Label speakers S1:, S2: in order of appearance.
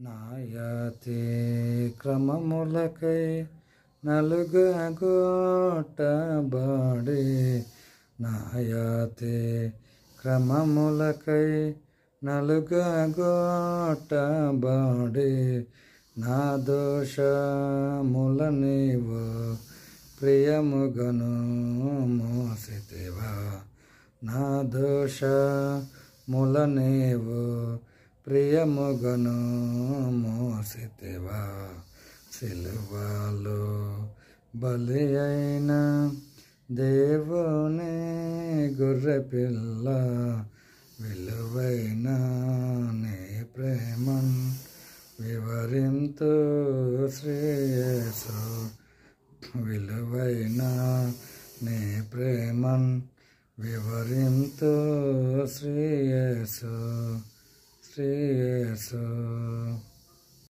S1: నాయతి క్రమములకై నలుగగొట్టబడి నాయతి క్రమములకై నలుగగొట్టబడి నా దోషముల నీవు ప్రియముగను మోసితివా నా దోషముల నీవు ప్రియముగను మోసితివా సిలువలో బలి అయిన దేవుని గొర్రెపిల్ల విలువైన నీ ప్రేమన్ వివరింతు శ్రేయసు విలువైన నీ ప్రేమన్ వివరింతు శ్రేయసు శ్రేయసు